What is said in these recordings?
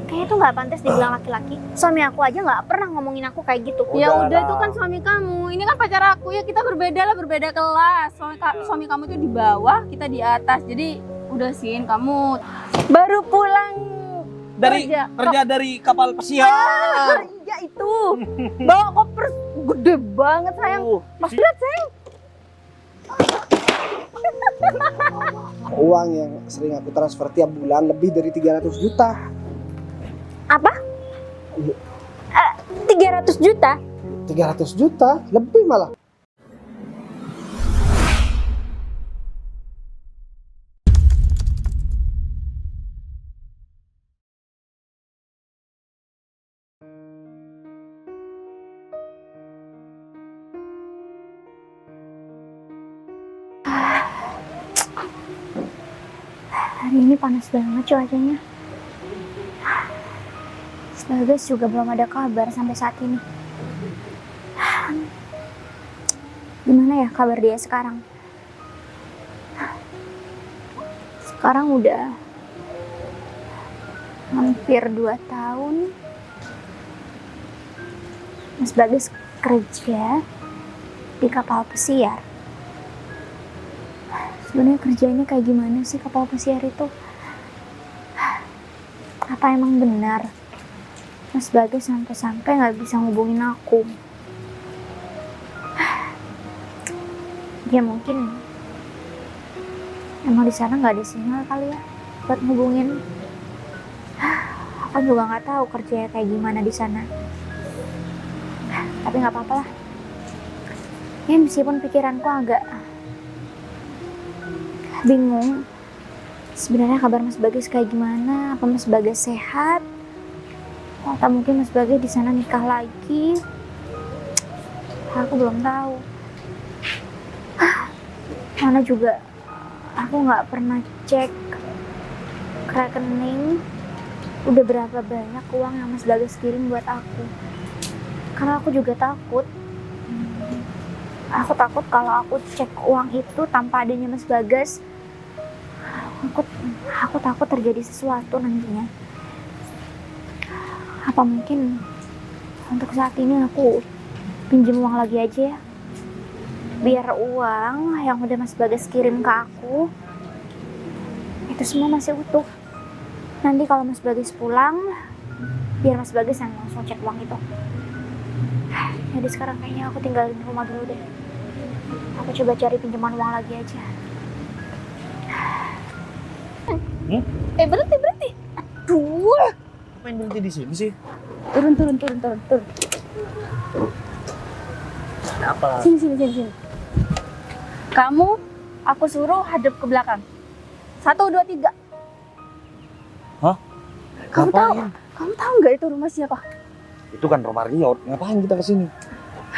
Kayaknya tuh nggak pantas dibilang laki-laki. Suami aku aja nggak pernah ngomongin aku kayak gitu. Ya udah Udahlah. itu kan suami kamu. Ini kan pacar aku ya, kita berbeda lah, berbeda kelas. Suami kamu tuh di bawah, kita di atas. Jadi udah Sin, kamu baru pulang Dari kerja dari kapal pesiar. Iya itu. Bawa koper gede banget sayang. Mas lihat sayang. Uang yang sering aku transfer tiap bulan lebih dari 300 juta. Apa? 300 juta? 300 juta? Lebih malah. Hari ini panas banget cuacanya. Bagas juga belum ada kabar sampai saat ini. Gimana ya kabar dia sekarang? Sekarang udah hampir 2 tahun Mas Bagas kerja di kapal pesiar. Sebenarnya kerjanya kayak gimana sih kapal pesiar itu? Apa emang benar Mas Bagas sampai-sampai nggak bisa ngubungin aku? Ya mungkin emang di sana nggak ada sinyal kali ya buat ngubungin. Aku juga nggak tahu kerjanya kayak gimana di sana. Tapi nggak apa-apa lah. Ya meskipun pikiranku agak bingung. Sebenarnya kabar Mas Bagas kayak gimana? Apa Mas Bagas sehat? Atau mungkin Mas Bagas di sana nikah lagi? Aku belum tahu. Mana juga aku nggak pernah cek ke rekening udah berapa banyak uang yang Mas Bagas kirim buat aku. Karena aku juga takut. Aku takut kalau aku cek uang itu tanpa adanya Mas Bagas, aku takut terjadi sesuatu nantinya. Apa mungkin untuk saat ini aku pinjam uang lagi aja ya? Biar uang yang udah Mas Bagas kirim ke aku itu semua masih utuh. Nanti kalau Mas Bagas pulang, biar Mas Bagas yang langsung cek uang itu. Jadi sekarang kayaknya aku tinggalin rumah dulu deh. Aku coba cari pinjaman uang lagi aja. Berhenti. Aduh. Ngapain berhenti di sini sih? Turun. Apa? Sini. Kamu, aku suruh hadap ke belakang. 1, 2, 3. Hah? Kamu tahu nggak itu rumah siapa? Itu kan rumah Riot. Ngapain kita kesini?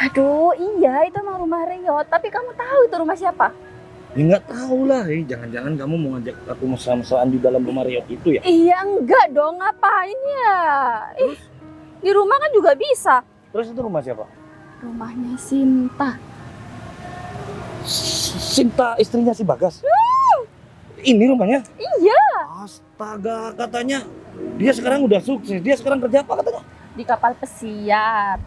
Aduh, iya itu emang rumah Riot. Tapi kamu tahu itu rumah siapa? Ya nggak tahu lah. Jangan-jangan kamu mau ngajak aku mesra-mesraan di dalam rumah Riot itu ya? Iya enggak dong, ngapain ya? Di rumah kan juga bisa. Terus itu rumah siapa? Rumahnya Sinta. Sinta, istrinya si Bagas. Ini rumahnya? Iya. Astaga, katanya dia sekarang udah sukses. Dia sekarang kerja apa katanya? Di kapal pesiar.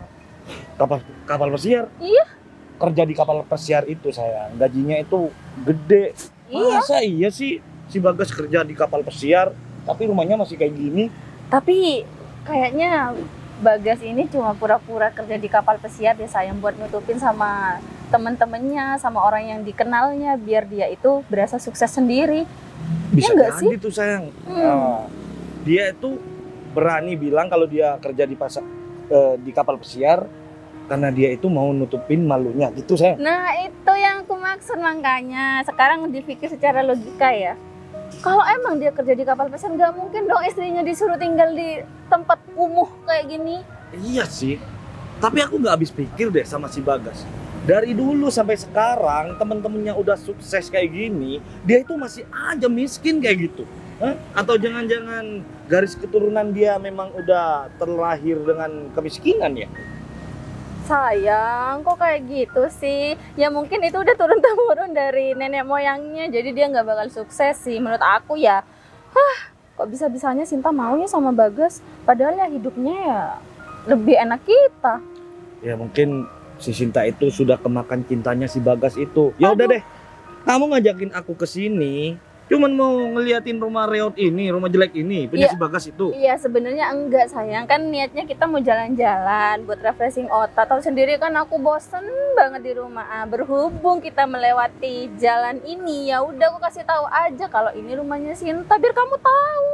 Kapal pesiar? Iya. Kerja di kapal pesiar itu sayang, gajinya itu gede. Iya. Masa iya sih si Bagas kerja di kapal pesiar tapi rumahnya masih kayak gini? Tapi kayaknya Bagas ini cuma pura-pura kerja di kapal pesiar deh sayang, buat nutupin sama temen-temennya, sama orang yang dikenalnya, biar dia itu berasa sukses sendiri. Bisa Ya nggak jadi tuh sayang. Nah, dia itu berani bilang kalau dia kerja di kapal pesiar karena dia itu mau nutupin malunya gitu sayang. Nah itu yang aku maksud, makanya sekarang dipikir secara logika ya. Kalau emang dia kerja di kapal pesiar, nggak mungkin dong istrinya disuruh tinggal di tempat kumuh kayak gini. Iya sih, tapi aku nggak habis pikir deh sama si Bagas. Dari dulu sampai sekarang temen-temennya udah sukses kayak gini, dia itu masih aja miskin kayak gitu. Hah? Atau jangan-jangan garis keturunan dia memang udah terlahir dengan kemiskinan ya? Sayang, kok kayak gitu sih? Ya mungkin itu udah turun-temurun dari nenek moyangnya, jadi dia nggak bakal sukses sih menurut aku ya. Kok bisa-bisanya Sinta mau ya sama Bagas? Padahal ya hidupnya ya lebih enak kita. Ya mungkin si Sinta itu sudah kemakan cintanya si Bagas itu. Ya udah deh, kamu ngajakin aku ke sini, cuman mau ngeliatin rumah reot ini, rumah jelek ini, punya Iya. si Bagas itu. Iya sebenarnya enggak sayang, kan niatnya kita mau jalan-jalan buat refreshing otak. Tahu sendiri kan aku bosen banget di rumah. Berhubung kita melewati jalan ini, ya udah aku kasih tahu aja kalau ini rumahnya Sinta biar kamu tahu.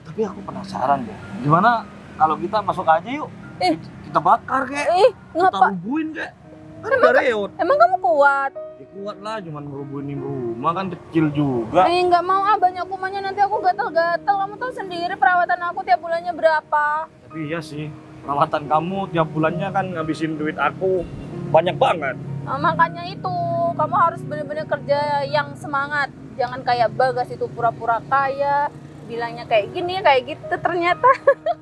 Tapi aku penasaran deh, gimana kalau kita masuk aja yuk? Eh. Kita bakar kek, kita Ngapa? rubuhin kek. Kan udah reot. Emang kamu kuat? Ya kuat lah, cuman ngerubuhin rumah kan kecil juga. Nggak mau banyak kumannya nanti aku gatal-gatal. Kamu tahu sendiri perawatan aku tiap bulannya berapa? Tapi iya sih, perawatan kamu tiap bulannya kan ngabisin duit aku banyak banget. Nah, makanya itu kamu harus benar-benar kerja yang semangat. Jangan kayak Bagas itu pura-pura kaya, bilangnya kayak gini kayak gitu, ternyata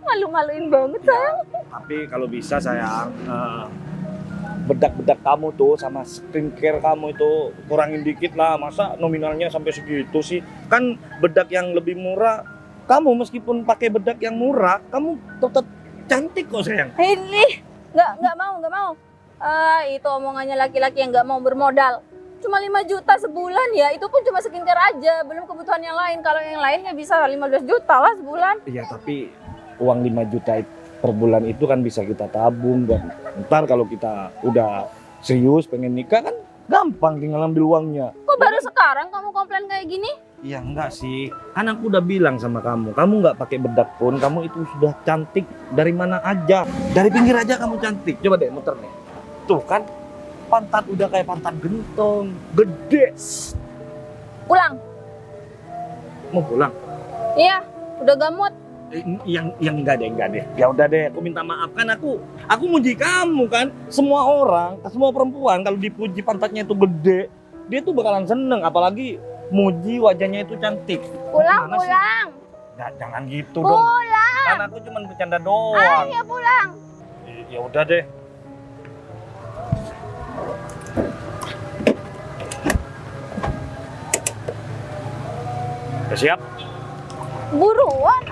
malu-maluin banget sayang. Tapi kalau bisa sayang, bedak-bedak kamu tuh sama skincare kamu itu kurangin dikit lah. Masa nominalnya sampai segitu sih? Kan bedak yang lebih murah, kamu meskipun pakai bedak yang murah, kamu tetap cantik kok sayang. Ini nggak mau. Itu omongannya laki-laki yang nggak mau bermodal. Cuma 5 juta sebulan ya, itu pun cuma skincare aja, belum kebutuhan yang lain. Kalau yang lainnya bisa 15 juta lah sebulan. Iya tapi uang 5 juta per bulan itu kan bisa kita tabung buat ntar kalau kita udah serius pengen nikah kan gampang tinggal ambil uangnya. Kok baru sekarang kamu komplain kayak gini? Iya enggak sih, kan aku udah bilang sama kamu nggak pakai bedak pun kamu itu sudah cantik dari mana aja, dari pinggir aja kamu cantik. Coba deh muter nih, tuh kan pantat udah kayak pantat gentong, gede. Pulang. Mau pulang? Iya, udah gamut. Yang enggak deh. Ya udah deh, aku minta maaf kan aku muji kamu kan. Semua orang, semua perempuan kalau dipuji pantatnya itu gede, dia tuh bakalan seneng. Apalagi muji wajahnya itu cantik. Pulang. Nah, jangan gitu dong. Kan aku cuma bercanda doang. Ayo pulang. Ya udah deh. Udah siap? Buruan.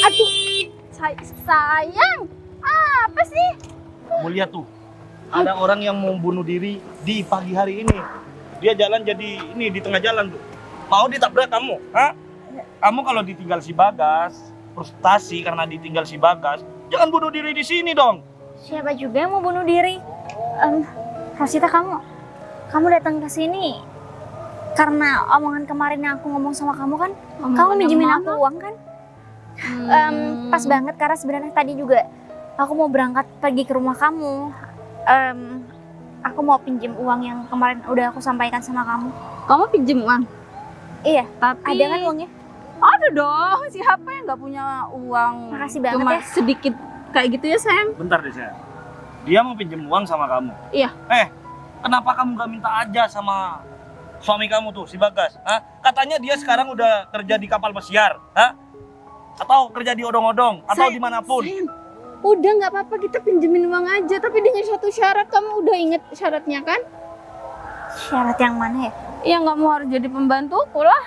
Aduh, sayang. Apa sih? Mau lihat tuh, ada orang yang mau bunuh diri di pagi hari ini. Dia jalan jadi ini di tengah jalan tuh. Mau ditabrak kamu? Hah? Kamu kalau ditinggal si Bagas, frustasi karena ditinggal si Bagas, jangan bunuh diri di sini dong. Siapa juga yang mau bunuh diri? Rosita, kamu datang ke sini karena omongan kemarin yang aku ngomong sama kamu kan? Kamu minjemin aku uang kan? Pas banget karena sebenarnya tadi juga aku mau berangkat pergi ke rumah kamu. Aku mau pinjem uang yang kemarin udah aku sampaikan sama kamu. Kamu pinjem uang? Iya, Tapi ada kan uangnya? ada dong. Siapa yang nggak punya uang? Makasih banget Cuma ya. sedikit kayak gitu ya sayang. Bentar deh saya. Dia mau pinjam uang sama kamu. Iya. Kenapa kamu gak minta aja sama suami kamu tuh, si Bagas? Hah? Katanya dia sekarang udah kerja di kapal pesiar. Hah? Atau kerja di odong-odong, atau dimanapun. Sayang, udah nggak apa-apa kita pinjemin uang aja. Tapi dengan satu syarat, kamu udah inget syaratnya kan? Syarat yang mana ya? Iya nggak mau harus jadi pembantuku lah.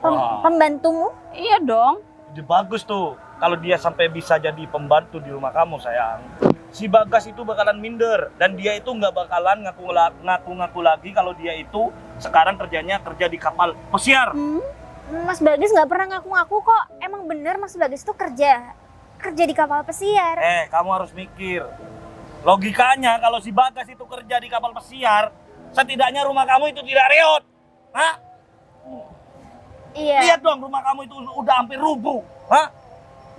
Wah. Pembantumu? Iya dong. Ide bagus tuh kalau dia sampai bisa jadi pembantu di rumah kamu sayang. Si Bagas itu bakalan minder dan dia itu nggak bakalan ngaku-ngaku lagi kalau dia itu sekarang kerjanya kerja di kapal pesiar. Mas Bagas nggak pernah ngaku-ngaku kok. Emang bener Mas Bagas tuh kerja di kapal pesiar. Kamu harus mikir. Logikanya kalau si Bagas itu kerja di kapal pesiar, setidaknya rumah kamu itu tidak reot. Hah? Iya. Lihat dong rumah kamu itu udah hampir rubuh. Hah?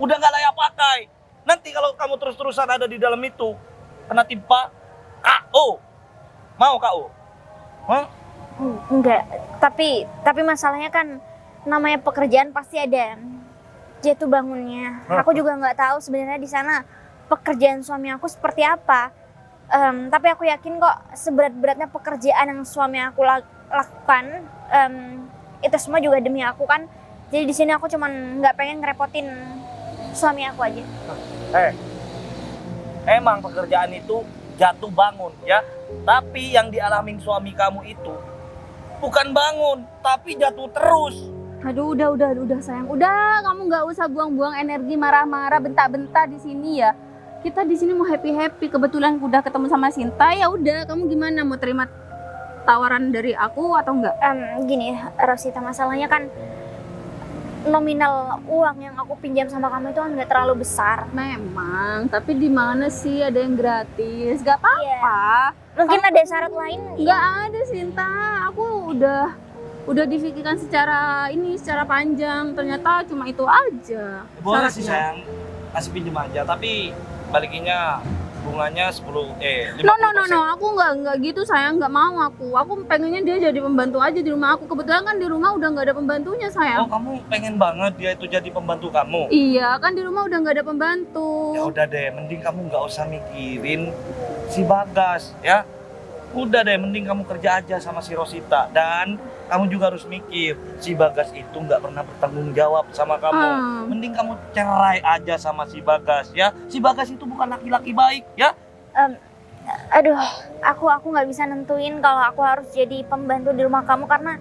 Udah nggak layak pakai. Nanti kalau kamu terus-terusan ada di dalam itu, kena timpa KO. Mau KO? Hah? Enggak. Tapi masalahnya kan namanya pekerjaan pasti ada jatuh bangunnya. Aku juga nggak tahu sebenarnya di sana pekerjaan suami aku seperti apa. Tapi aku yakin kok seberat-beratnya pekerjaan yang suami aku lakukan, itu semua juga demi aku kan. Jadi di sini aku cuman nggak pengen ngerepotin suami aku aja. Emang pekerjaan itu jatuh bangun ya. Tapi yang dialamin suami kamu itu bukan bangun, tapi jatuh terus. Aduh, udah sayang. Udah, kamu nggak usah buang-buang energi marah-marah, bentak-bentak di sini ya. Kita di sini mau happy-happy. Kebetulan udah ketemu sama Sinta, ya udah. Kamu gimana? Mau terima tawaran dari aku atau enggak? Gini Rosita, masalahnya kan nominal uang yang aku pinjam sama kamu itu kan nggak terlalu besar. Memang, tapi di mana sih ada yang gratis? Gak apa-apa. Mungkin ada syarat lain. Nggak ada Sinta. Aku udah difikirkan secara panjang. Ternyata cuma itu aja. Boleh sih syaratnya. sayang, kasih pinjam aja, tapi balikinnya bunganya 50. No, aku nggak gitu sayang, nggak mau aku. Aku pengennya dia jadi pembantu aja di rumah aku. Kebetulan kan di rumah udah nggak ada pembantunya sayang. Oh, kamu pengen banget dia itu jadi pembantu kamu? Iya, kan di rumah udah nggak ada pembantu. Ya udah deh, mending kamu nggak usah mikirin si Bagas ya. Udah deh, mending kamu kerja aja sama si Rosita. Dan kamu juga harus mikir, si Bagas itu nggak pernah bertanggung jawab sama kamu. Mending kamu cerai aja sama si Bagas ya. Si Bagas itu bukan laki-laki baik ya. Aduh, aku nggak bisa nentuin kalau aku harus jadi pembantu di rumah kamu karena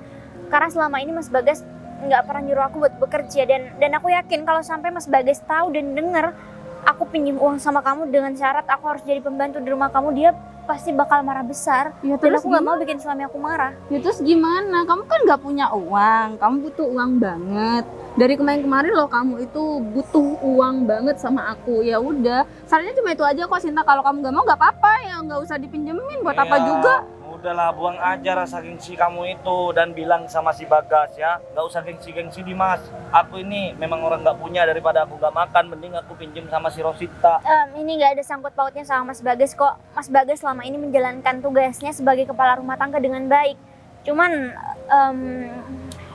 selama ini Mas Bagas nggak pernah nyuruh aku buat bekerja, dan aku yakin kalau sampai Mas Bagas tahu dan denger aku pinjam uang sama kamu dengan syarat aku harus jadi pembantu di rumah kamu, dia pasti bakal marah besar. Ya, Dan terus aku nggak mau gimana? bikin suami aku marah. Ya terus gimana? Kamu kan nggak punya uang, kamu butuh uang banget. Dari kemarin loh kamu itu butuh uang banget sama aku. Ya udah, sarannya cuma itu aja kok Sinta. Kalau kamu nggak mau nggak apa-apa, ya nggak usah dipinjemin. Buat apa Iya, juga? Udahlah, buang aja rasa gengsi kamu itu dan bilang sama si Bagas ya, nggak usah gengsi-gengsi Dimas. Aku ini memang orang nggak punya, daripada aku nggak makan, mending aku pinjem sama si Rosita. Ini nggak ada sangkut pautnya sama Mas Bagas kok. Mas Bagas selama ini menjalankan tugasnya sebagai kepala rumah tangga dengan baik. Cuman,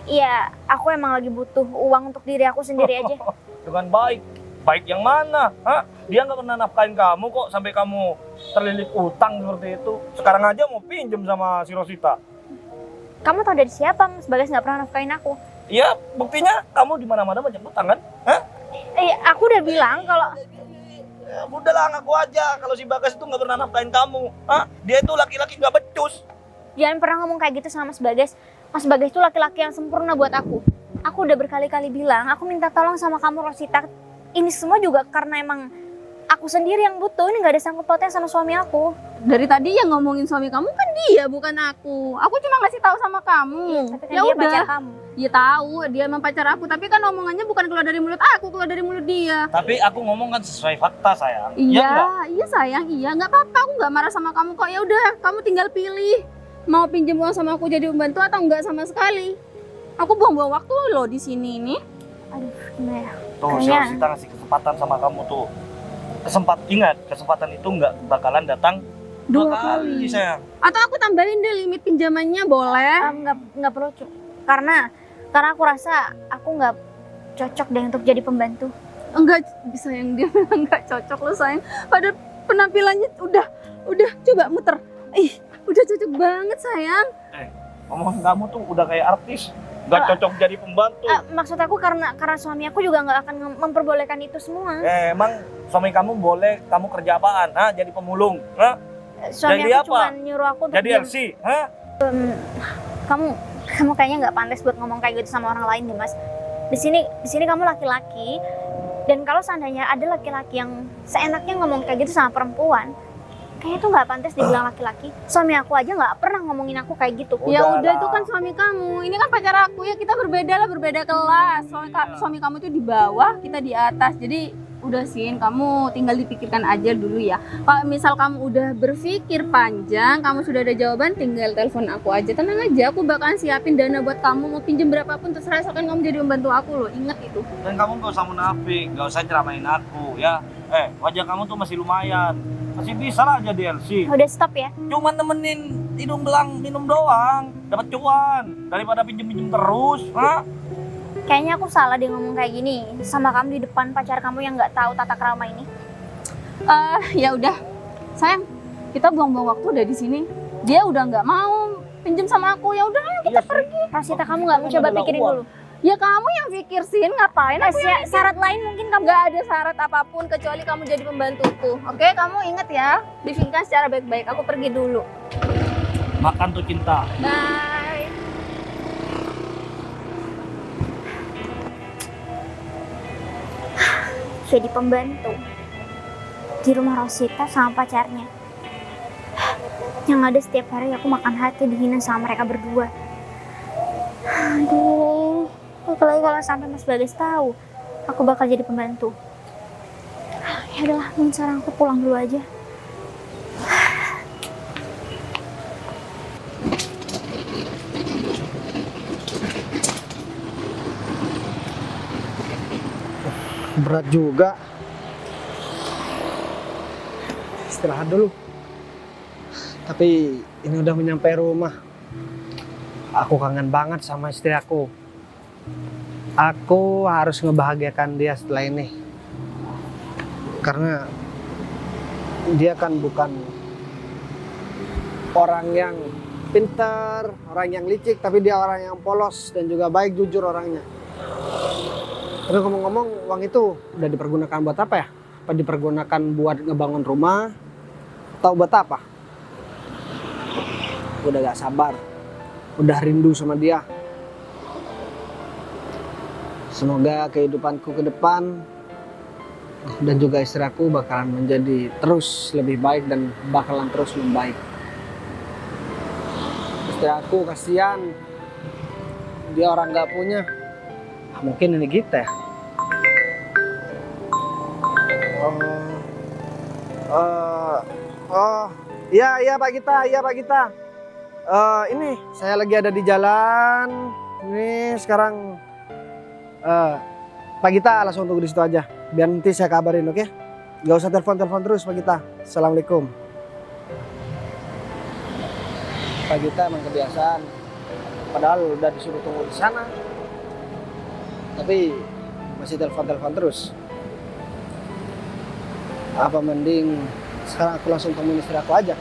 ya aku emang lagi butuh uang untuk diri aku sendiri aja. Dengan baik. Baik yang mana? Hah? Dia nggak pernah nafkain kamu kok sampai kamu terlilit utang seperti itu. Sekarang aja mau pinjem sama si Rosita. Kamu tahu dari siapa Mas Bagas nggak pernah nafkain aku? Ya, buktinya kamu di mana-mana banyak utang kan? Hah? Aku udah bilang kalau Ya, udahlah, ngaku aja kalau si Bagas itu nggak pernah nafkain kamu. Hah? Dia itu laki-laki nggak becus. jangan pernah ngomong kayak gitu sama Mas Bagas. Mas Bagas itu laki-laki yang sempurna buat aku. Aku udah berkali-kali bilang, aku minta tolong sama kamu Rosita. Ini semua juga karena emang aku sendiri yang butuh. Ini nggak ada sangkut pautnya sama suami aku. Dari tadi yang ngomongin suami kamu kan dia, bukan aku. Aku cuma ngasih tahu sama kamu. Tapi kan Ya dia udah. pacar kamu. Ya tahu, dia emang pacar aku. Tapi kan omongannya bukan keluar dari mulut aku, keluar dari mulut dia. Tapi aku ngomong kan sesuai fakta sayang. Iya, iya sayang, iya. Nggak apa-apa, aku nggak marah sama kamu kok. Ya udah, kamu tinggal pilih. Mau pinjam uang sama aku jadi pembantu atau enggak sama sekali. Aku buang-buang waktu loh di sini nih. Aduh, gimana ya? Tuh, si Kayaknya- Rosita ngasih kesempatan sama kamu tuh. Ingat, kesempatan itu nggak bakalan datang dua kali sayang. Atau aku tambahin deh limit pinjamannya, boleh? Nggak perlu karena aku rasa aku nggak cocok deh untuk jadi pembantu. Enggak, sayang, dia bilang enggak cocok loh sayang. Pada penampilannya udah coba muter. Udah cocok banget sayang. Omongan kamu tuh udah kayak artis, nggak cocok jadi pembantu. Maksud aku karena suami aku juga nggak akan memperbolehkan itu semua. Emang suami kamu boleh kamu kerja apaan? Hah? Jadi pemulung? Hah? Suami jadi aku apa? cuma nyuruh aku untuk Jadi diam. MC? Hah? Kamu kayaknya nggak pantas buat ngomong kayak gitu sama orang lain deh Mas. Di sini kamu laki-laki, dan kalau seandainya ada laki-laki yang seenaknya ngomong kayak gitu sama perempuan, kayaknya itu nggak pantas dibilang laki-laki. Suami aku aja nggak pernah ngomongin aku kayak gitu. Ya Udahlah. udah, itu kan suami kamu. Ini kan pacar aku ya, kita berbeda kelas. Suami kamu itu di bawah, kita di atas. Jadi udah Sin, kamu tinggal dipikirkan aja dulu ya. Kalau misal kamu udah berpikir panjang, kamu sudah ada jawaban, tinggal telepon aku aja. Tenang aja, aku bakalan siapin dana buat kamu. Mau pinjem berapapun terserah, asalkan kamu jadi membantu aku loh. Ingat itu. Dan kamu nggak usah munafik, nggak usah ceramain aku ya. Wajah kamu tuh masih lumayan, masih bisa lah jadi LC. Udah stop ya. Cuma nemenin hidung belang minum doang, dapat cuan daripada pinjem-pinjem terus. Hah? Kayaknya aku salah deh ngomong kayak gini sama kamu di depan pacar kamu yang nggak tahu tata krama ini. Ya udah, sayang, kita buang-buang waktu udah di sini. Dia udah nggak mau pinjem sama aku. Ya udah, ayo kita pergi. Rosita, kamu nggak mau coba pikirin dulu. Ya kamu yang pikir Sin, ngapain aku yang Syarat lain mungkin kamu. nggak ada syarat apapun kecuali kamu jadi pembantuku. Oke, kamu ingat ya, pikirkan secara baik-baik. Aku pergi dulu. Makan tuh cinta. Bye. Jadi pembantu di rumah Rosita sama pacarnya. Yang ada setiap hari aku makan hati dihina sama mereka berdua. Aduh, apalagi kalau sampai Mas Bagas tahu aku bakal jadi pembantu. Ya udahlah, mending sekarang aku pulang dulu aja. Berat juga. Istirahat dulu. Tapi ini udah menyampai rumah. Aku kangen banget sama istri aku. Aku harus ngebahagiakan dia setelah ini. Karena dia kan bukan orang yang pintar, orang yang licik, tapi dia orang yang polos dan juga baik, jujur orangnya. Tapi ngomong-ngomong, uang itu udah dipergunakan buat apa ya? Apa dipergunakan buat ngebangun rumah? Atau buat apa? Udah gak sabar. Udah rindu sama dia. Semoga kehidupanku ke depan dan juga istri aku bakalan menjadi terus lebih baik dan bakalan terus membaik. Istri aku kasihan. Dia orang gak punya. Mungkin ini kita ya. Iya Pak Gita. Ini saya lagi ada di jalan. Ini sekarang Pak Gita langsung tunggu di situ aja. Biar nanti saya kabarin, oke? Gak usah telepon terus Pak Gita. Assalamualaikum. Pak Gita emang kebiasaan. Padahal udah disuruh tunggu di sana. Tapi masih telepon terus. Apa mending sekarang aku langsung temuin istri aku aja.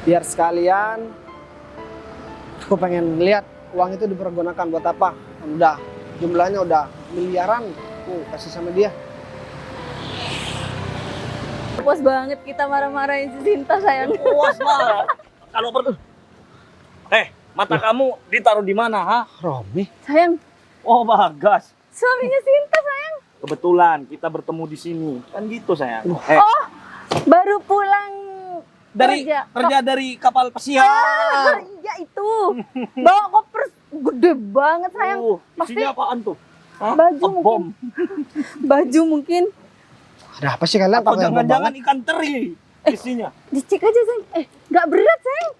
Biar sekalian aku pengen lihat uang itu dipergunakan buat apa. Udah jumlahnya udah miliaran aku kasih sama dia. Puas banget kita marah-marahin si Sinta sayang. Puas lah. Kalau perlu. Mata kamu ditaruh di mana, ha? Romi. Sayang, Oh, Bagas. suaminya Sinta sayang. Kebetulan kita bertemu di sini. Kan gitu, sayang. Baru pulang Kerja dari kapal pesiar. Iya itu. Bawa koper gede banget sayang. Pasti Isinya apaan tuh? Hah? baju Bom. mungkin. Baju mungkin. Ada apa sih kalian? Atau Pakai bom jangan-jangan banget? ikan teri isinya. Dicek aja sayang. Nggak berat sayang.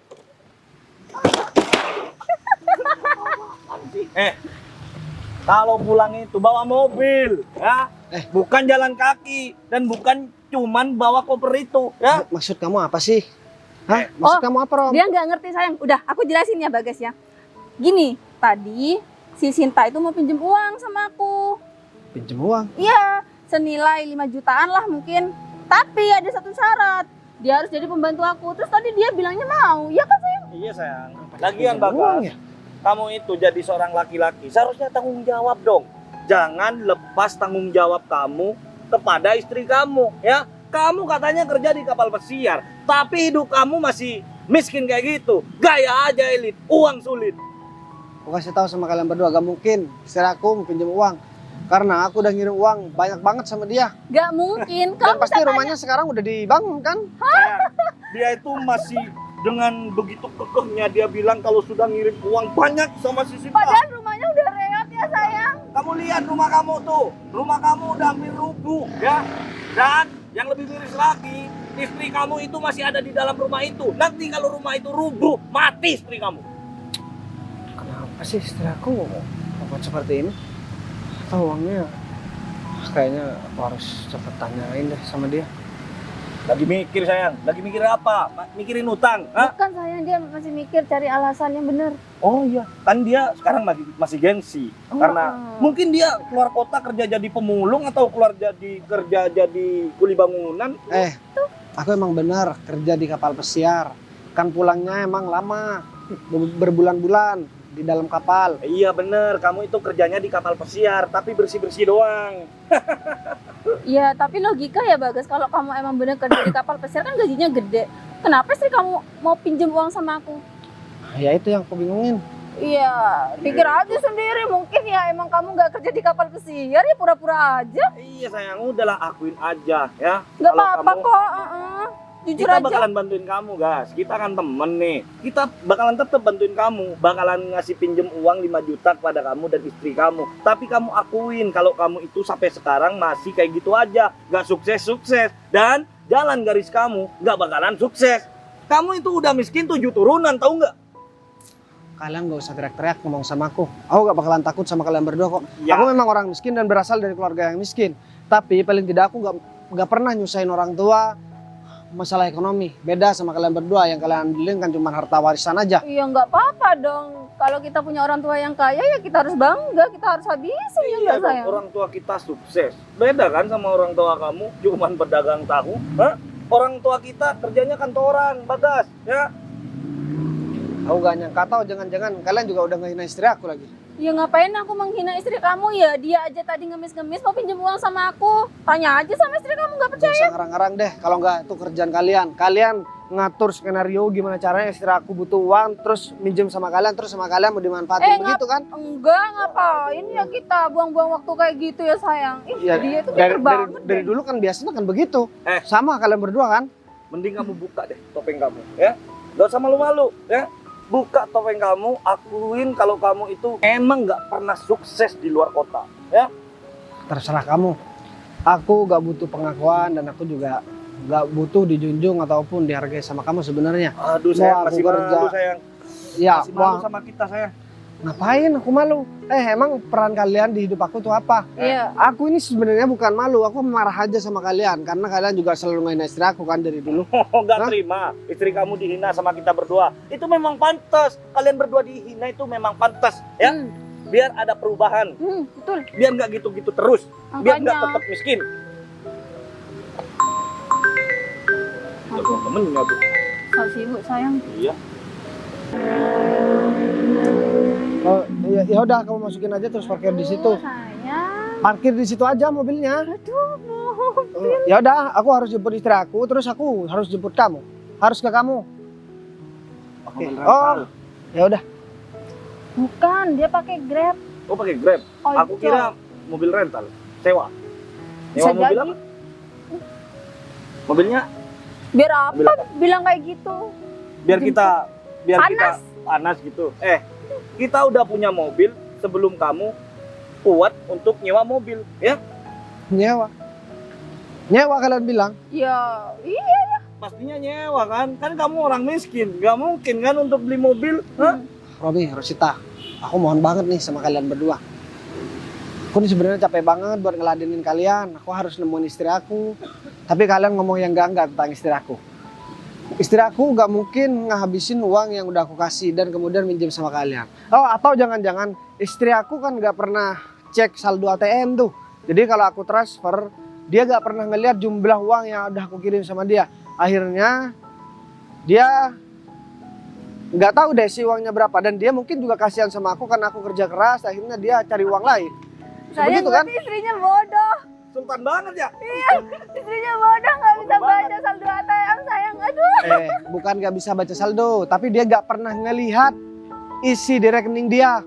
Kalau pulang itu bawa mobil, ya. Bukan jalan kaki dan bukan cuman bawa koper itu, ya. Maksud kamu apa sih? Hah? Maksud kamu apa, Rom? Dia nggak ngerti sayang. Udah, aku jelasin ya Bagas ya. Gini, tadi si Sinta itu mau pinjem uang sama aku. Pinjem uang. Iya, senilai 5 jutaan lah mungkin. Tapi ada satu syarat. Dia harus jadi pembantu aku. Terus tadi dia bilangnya mau. Ya kan sayang? Iya, sayang. Lagian Pinjem uang Bagas, ya? kamu itu jadi seorang laki-laki, seharusnya tanggung jawab dong. Jangan lepas tanggung jawab kamu kepada istri kamu, ya. Kamu katanya kerja di kapal pesiar, tapi hidup kamu masih miskin kayak gitu. Gaya aja elit, uang sulit. Aku kasih tahu sama kalian berdua, gak mungkin istri aku mau pinjem uang. Karena aku udah ngirim uang banyak banget sama dia. Gak mungkin. Dan Kamu pasti katanya- rumahnya sekarang udah dibangun kan? Sayang, dia itu masih dengan begitu kekehnya dia bilang kalau sudah ngirim uang banyak sama si Sinta. Padahal rumahnya udah reot ya sayang. Kamu lihat rumah kamu tuh, rumah kamu udah hampir rubuh, ya. Dan yang lebih miris lagi, istri kamu itu masih ada di dalam rumah itu. Nanti kalau rumah itu rubuh, mati istri kamu. Kenapa sih istri aku buat seperti ini? Atau uangnya kayaknya aku harus cepet tanyain deh sama dia. Lagi mikir sayang, lagi mikir apa? Mikirin utang, hah? Bukan sayang, dia masih mikir cari alasan yang bener. Oh iya, kan dia sekarang masih gengsi. Karena mungkin dia keluar kota kerja jadi pemulung atau kerja jadi kuli bangunan. Aku emang benar kerja di kapal pesiar. Kan pulangnya emang lama, berbulan-bulan. di dalam kapal. Iya bener, kamu itu kerjanya di kapal pesiar, tapi bersih-bersih doang. Iya, tapi logika ya Bagas, kalau kamu emang bener kerja di kapal pesiar kan gajinya gede. Kenapa sih kamu mau pinjem uang sama aku? Ya itu yang aku bingungin. Iya, pikir aja sendiri. Mungkin ya emang kamu nggak kerja di kapal pesiar ya pura-pura aja. Iya sayang, udahlah akuin aja ya. Nggak Kalau apa-apa kamu- kok. Jujur Kita aja. bakalan bantuin kamu, guys. Kita kan temen nih. Kita bakalan tetap bantuin kamu. Bakalan ngasih pinjem uang 5 juta kepada kamu dan istri kamu. Tapi kamu akuin kalau kamu itu sampai sekarang masih kayak gitu aja. Gak sukses-sukses. Dan jalan garis kamu gak bakalan sukses. Kamu itu udah miskin 7 turunan, tahu nggak? Kalian gak usah teriak-teriak ngomong sama aku. Aku gak bakalan takut sama kalian berdua kok. Ya. Aku memang orang miskin dan berasal dari keluarga yang miskin. Tapi paling tidak aku gak pernah nyusahin orang tua masalah ekonomi. Beda sama kalian berdua, yang kalian andelin kan cuma harta warisan aja. Iya nggak apa-apa dong. Kalau kita punya orang tua yang kaya ya kita harus bangga, kita harus habisin ya Iya nggak dong, sayang? orang tua kita sukses. Beda kan sama orang tua kamu, cuman pedagang tahu. Hah? Orang tua kita kerjanya kantoran, Bagas. Ya. Aku gak nyangka tau, jangan-jangan kalian juga udah ngehina istri aku lagi. Ya ngapain aku menghina istri kamu ya? Dia aja tadi ngemis-ngemis mau pinjam uang sama aku. Tanya aja sama istri kamu, nggak Gak percaya? usah ngarang-ngarang deh, kalau nggak itu kerjaan kalian. Kalian ngatur skenario gimana caranya istri aku butuh uang, terus minjem sama kalian, terus sama kalian mau dimanfaatin begitu kan? Enggak, ngapain ya kita buang-buang waktu kayak gitu ya sayang. Ih, Ya, dia tuh dari, pinter banget dari deh. dulu kan biasanya kan begitu. Eh. Sama kalian berdua kan? Mending kamu buka deh topeng kamu, ya. Gak usah malu-malu, ya. Buka topeng kamu, akuin kalau kamu itu emang nggak pernah sukses di luar kota, ya. Terserah kamu. Aku gak butuh pengakuan dan aku juga gak butuh dijunjung ataupun dihargai sama kamu sebenarnya. Aduh, Mau sayang aku masih kerja. malu, sayang. Ya, Masih malu wah, sama kita, sayang. ngapain aku malu? Emang peran kalian di hidup aku tuh apa? Iya. Aku ini sebenarnya bukan malu, aku marah aja sama kalian karena kalian juga selalu ngehina istri aku kan dari dulu. Oh, nggak Hah? terima. Istri kamu dihina sama kita berdua. Itu memang pantas. Kalian berdua dihina itu memang pantas, ya. Biar ada perubahan. Betul. Biar nggak gitu-gitu terus. Biar nggak Makanya. tetap miskin. Temen-temennya tuh. So sibuk sayang. Iya. Oh, ya udah kamu masukin aja terus parkir di situ. Sayang. Parkir di situ aja mobilnya. Aduh, mobil. Ya udah, aku harus jemput istri aku, terus aku harus jemput kamu. Harus ke kamu. Oke. Mobil Oh, rental. ya udah. Bukan, dia pakai Grab. Oh, pakai Grab. Oh, Aku kira mobil rental, sewa. Nyewa Bisa mobil jadi. apa? Mobilnya Biar apa? Mobil apa? Bilang kayak gitu. biar Jemput. kita Panas. kita panas gitu. Kita udah punya mobil sebelum kamu kuat untuk nyewa mobil, ya? Nyewa. Nyewa kalian bilang. Ya, iya. Pastinya nyewa kan? Kan kamu orang miskin, nggak mungkin kan untuk beli mobil. Hah? Robi, Rosita, aku mohon banget nih sama kalian berdua. Aku nih sebenarnya capek banget buat ngeladenin kalian. Aku harus nemuin istri aku. Tapi kalian ngomong yang enggak tentang istri aku. Istri aku gak mungkin ngehabisin uang yang udah aku kasih dan kemudian minjem sama kalian. Oh, atau jangan-jangan istri aku kan gak pernah cek saldo ATM tuh. Jadi kalau aku transfer, dia gak pernah ngeliat jumlah uang yang udah aku kirim sama dia. Akhirnya dia nggak tahu deh si uangnya berapa, dan dia mungkin juga kasihan sama aku karena aku kerja keras. Akhirnya dia cari uang lain. Saya Begitu kan? ngerti istrinya bodoh. Sultan banget ya. Istrinya bodoh, nggak bisa Bodoh baca saldo ATM sayang. Aduh. Bukan gak bisa baca saldo, tapi dia gak pernah ngelihat isi di rekening dia.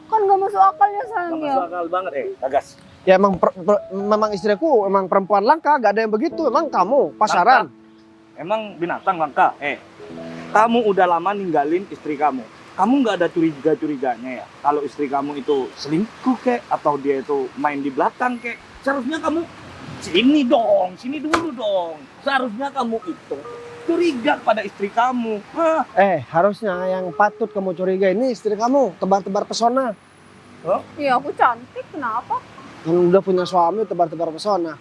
Kan nggak masuk akalnya sayang Nggak ya. masuk akal banget, Bagas. Ya memang istriku emang perempuan langka, gak ada yang begitu. Emang kamu pasaran. Emang binatang langka. Kamu udah lama ninggalin istri kamu. Kamu nggak ada curiga-curiganya ya? Kalau istri kamu itu selingkuh kek, atau dia itu main di belakang kek, seharusnya kamu sini dulu dong. Seharusnya kamu itu curiga pada istri kamu. Hah? Harusnya yang patut kamu curiga ini istri kamu, tebar-tebar pesona. Iya aku cantik, kenapa? Yang udah punya suami tebar-tebar pesona.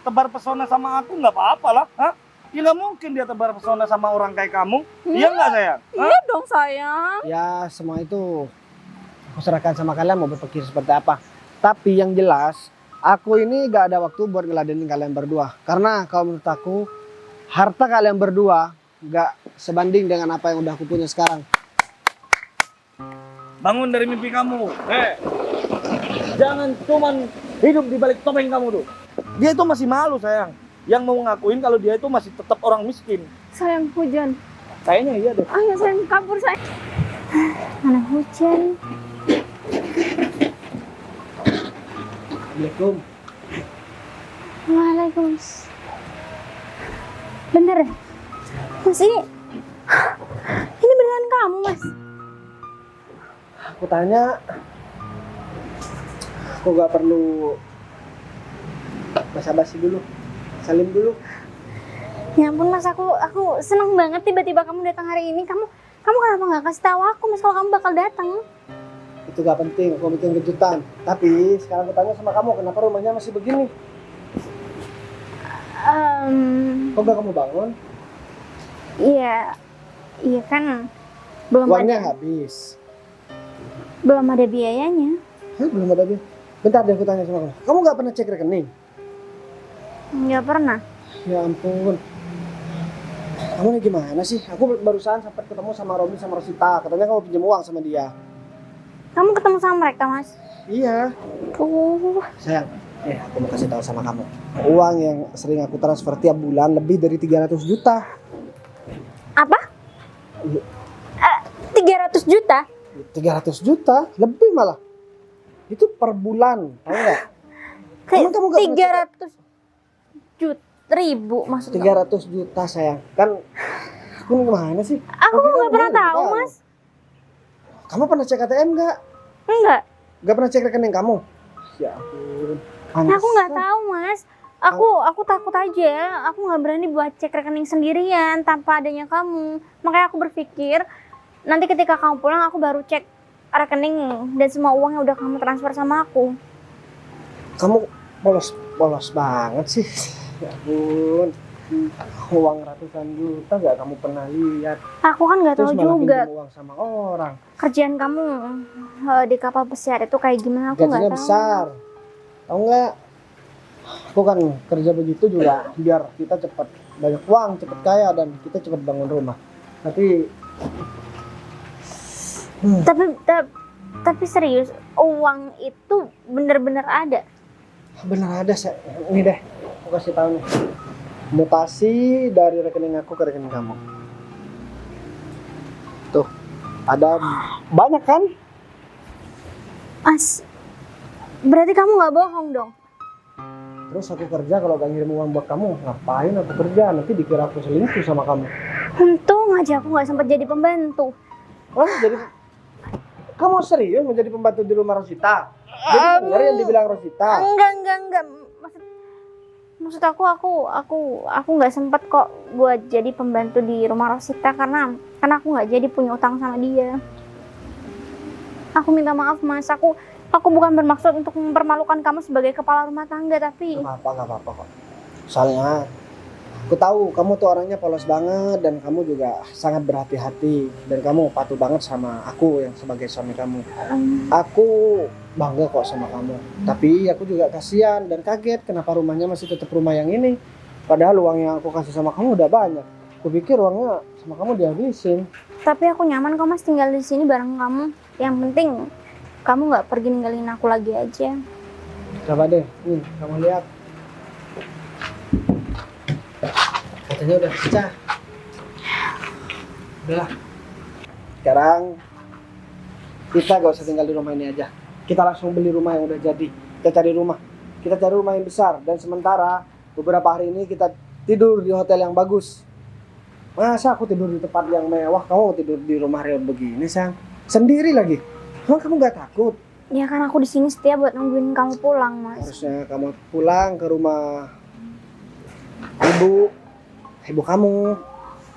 Tebar pesona sama aku nggak apa-apa lah. Hah? Ya nggak mungkin dia tebar pesona sama orang kayak kamu. Iya nggak sayang? Hah? Iya dong sayang. Ya semua itu aku serahkan sama kalian mau berpikir seperti apa. Tapi yang jelas aku ini gak ada waktu buat ngeladenin kalian berdua. Karena kalau menurut aku harta kalian berdua gak sebanding dengan apa yang udah aku punya sekarang. Bangun dari mimpi kamu. Jangan cuman hidup di balik topeng kamu tuh. Dia itu masih malu sayang. Yang mau ngakuin kalau dia itu masih tetap orang miskin. Sayang, hujan. Kayaknya iya deh. Ayo sayang, kabur sayang. Mana hujan? Assalamualaikum. Waalaikumsalam. Bener ya? Mas, ini beneran kamu, Mas? Aku tanya, aku gak perlu basa-basi dulu, salim dulu. Ya ampun, Mas, aku seneng banget tiba-tiba kamu datang hari ini. Kamu kenapa nggak kasih tahu aku, Mas, kalau kamu bakal datang? Itu gak penting, aku bikin kejutan. Tapi sekarang aku tanya sama kamu, kenapa rumahnya masih begini? Kok gak kamu bangun? Iya kan, belum Uangnya ada habis. biayanya. Hah, belum ada biaya? Bentar deh aku tanya sama kamu. Kamu gak pernah cek rekening? Nggak pernah. Ya ampun. Kamu ini gimana sih? Aku barusan sempat ketemu sama Romi sama Rosita. Katanya kamu pinjam uang sama dia. Kamu ketemu sama mereka, Mas? Iya. Sayang, aku mau kasih tahu sama kamu. Uang yang sering aku transfer tiap bulan lebih dari 300 juta. Apa? Iya. 300 juta? 300 juta? Lebih malah. Itu per bulan, tahu nggak? Emang kamu nggak pernah 300 ribu maksudnya? 300 juta sayang. Kan aku ini gimana sih? Aku nggak pernah tahu, Mas. Kamu pernah cek ATM nggak? Enggak. Nggak pernah cek rekening kamu? Ya ampun. Aku nggak tahu, Mas. Aku takut aja. Aku nggak berani buat cek rekening sendirian tanpa adanya kamu. Makanya aku berpikir nanti ketika kamu pulang aku baru cek rekening dan semua uang yang udah kamu transfer sama aku. Kamu polos banget sih. Ya ampun. Uang ratusan juta gak kamu pernah lihat. Aku kan nggak tahu Terus malah juga pinjam uang sama orang. kerjaan kamu di kapal pesiar itu kayak gimana. Aku nggak Gajinya tahu. besar. Tahu nggak? Aku kan kerja begitu juga biar kita cepat banyak uang, cepat kaya dan kita cepat bangun rumah. Tapi Tapi serius, uang itu bener-bener ada. benar ada saya. Ini deh, aku kasih tahu nih. Mutasi dari rekening aku ke rekening kamu. Tuh, ada banyak kan? Mas, berarti kamu nggak bohong dong? Terus aku kerja kalau gak ngirim uang buat kamu, ngapain aku kerja? Nanti dikira aku selingkuh sama kamu. Untung aja aku nggak sempat jadi pembantu. Wah, jadi kamu serius mau jadi pembantu di rumah Rosita? Jadi benar yang dibilang Rosita. Enggak. Maksud aku nggak sempat kok buat jadi pembantu di rumah Rosita karena aku nggak jadi punya utang sama dia. Aku minta maaf, Mas. Aku bukan bermaksud untuk mempermalukan kamu sebagai kepala rumah tangga, tapi Gak apa-apa kok. Soalnya aku tahu kamu tuh orangnya polos banget dan kamu juga sangat berhati-hati dan kamu patuh banget sama aku yang sebagai suami kamu. Aku bangga kok sama kamu. Tapi aku juga kasihan dan kaget kenapa rumahnya masih tetap rumah yang ini. Padahal uang yang aku kasih sama kamu udah banyak. Aku pikir uangnya sama kamu dihabisin. tapi aku nyaman kok, Mas, tinggal di sini bareng kamu. Yang penting kamu nggak pergi ninggalin aku lagi aja. Coba deh, nih kamu lihat. Katanya udah pecah. Udahlah. Sekarang kita gak usah tinggal di rumah ini aja. Kita langsung beli rumah yang udah jadi. Kita cari rumah. Kita cari rumah yang besar. Dan sementara beberapa hari ini kita tidur di hotel yang bagus. Masa aku tidur di tempat yang mewah, kamu tidur di rumah reot begini, sayang? Sendiri lagi. Emang kamu gak takut? Ya kan aku di sini setia buat nungguin kamu pulang, Mas. Harusnya kamu pulang ke rumah ibu kamu.